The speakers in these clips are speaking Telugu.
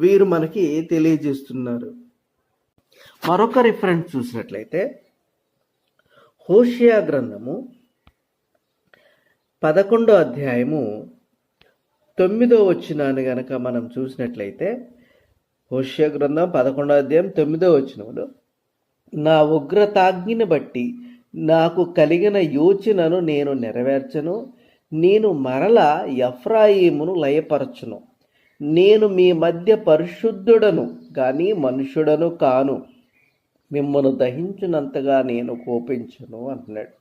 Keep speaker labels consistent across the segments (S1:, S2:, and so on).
S1: వీరు మనకి తెలియజేస్తున్నారు. మరొక రిఫరెన్స్ చూసినట్లయితే హోషేయ గ్రంథము 11వ అధ్యాయము 9వ వచనాన్ని గనక మనం చూసినట్లయితే, హోషేయ గ్రంథం 11వ అధ్యాయం 9వ వచనంలో, నా ఉగ్రతాగ్నిని బట్టి నాకు కలిగిన యోచనను నేను నెరవేర్చను, నేను మరల ఎఫ్రాయిమును లయపరచును, నేను మీ మధ్య పరిశుద్ధుడను కానీ మనుషుడను కాను, మిమ్మల్ని దహించినంతగా నేను కోపించను అంటున్నాడు.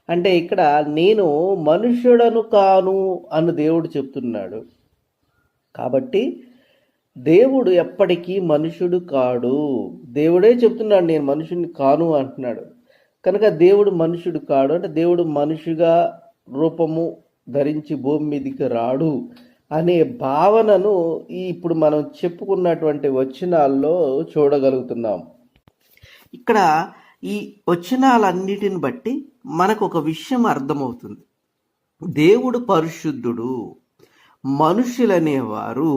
S1: అంటే ఇక్కడ నేను మనుషుడను కాను అని దేవుడు చెప్తున్నాడు. కాబట్టి దేవుడు ఎప్పటికీ మనుషుడు కాడు. దేవుడే చెప్తున్నాడు నేను మనుషుని కాను అంటున్నాడు. కనుక దేవుడు మనుషుడు కాడు అంటే దేవుడు మనిషిగా రూపము ధరించి భూమి మీదకి రాడు అనే భావనను ఇప్పుడు మనం చెప్పుకున్నటువంటి వచనాల్లో చూడగలుగుతున్నాం. ఇక్కడ ఈ వచనాలన్నిటిని బట్టి మనకు ఒక విషయం అర్థమవుతుంది. దేవుడు పరిశుద్ధుడు. మనుషులనేవారు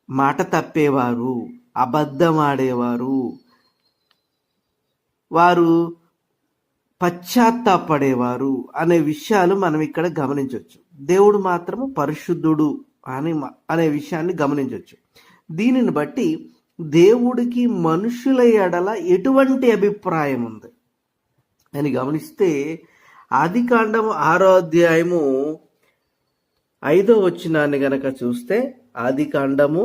S1: మాట తప్పేవారు, అబద్ధమాడేవారు, వారు పశ్చాత్తాపడేవారు అనే విషయాలు మనం ఇక్కడ గమనించవచ్చు. దేవుడు మాత్రము పరిశుద్ధుడు అనే విషయాన్ని గమనించవచ్చు. దీనిని బట్టి దేవుడికి మనుషుల ఎడల ఎటువంటి అభిప్రాయం ఉంది అని గమనిస్తే, ఆదికాండము 6వ అధ్యాయము 5వ వచనాన్ని గనక చూస్తే, ఆదికాండము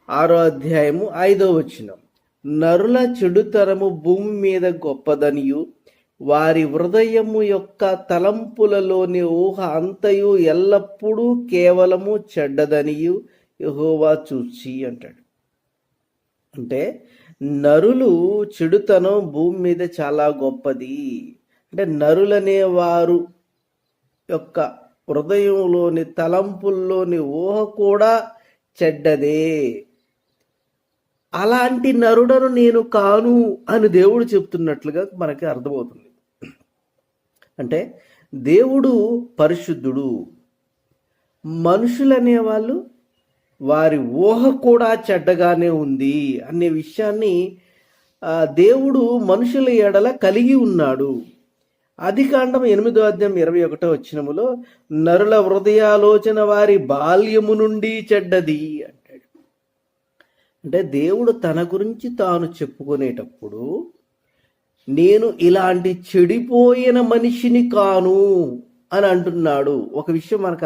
S1: 6వ అధ్యాయము 5వ వచనం, నరుల చెడుతరము భూమి మీద గొప్పదనియు వారి హృదయము యొక్క తలంపులలోని ఊహ అంతయు ఎల్లప్పుడూ కేవలము చెడ్డదనియు యెహోవా చూచి అంటాడు. అంటే నరులు చెడుతనం భూమి మీద చాలా గొప్పది. అంటే నరులనే వారు యొక్క హృదయంలోని తలంపుల్లోని ఊహ కూడా చెడ్డదే. అలాంటి నరుడను నేను కాను అని దేవుడు చెప్తున్నట్లుగా మనకి అర్థమవుతుంది. అంటే దేవుడు పరిశుద్ధుడు, మనుషులనేవాళ్ళు వారి ఊహ కూడా చెడ్డగానే ఉంది అనే విషయాన్ని దేవుడు మనుషుల ఎడల కలిగి ఉన్నాడు. ఆదికాండం 8వ అధ్యాయం 21వ వచనములో, నరుల హృదయాలోచన వారి బాల్యము నుండి చెడ్డది అంటాడు. అంటే దేవుడు తన గురించి తాను చెప్పుకునేటప్పుడు నేను ఇలాంటి చెడిపోయిన మనిషిని కాను అని అంటున్నాడు. ఒక విషయం మనకు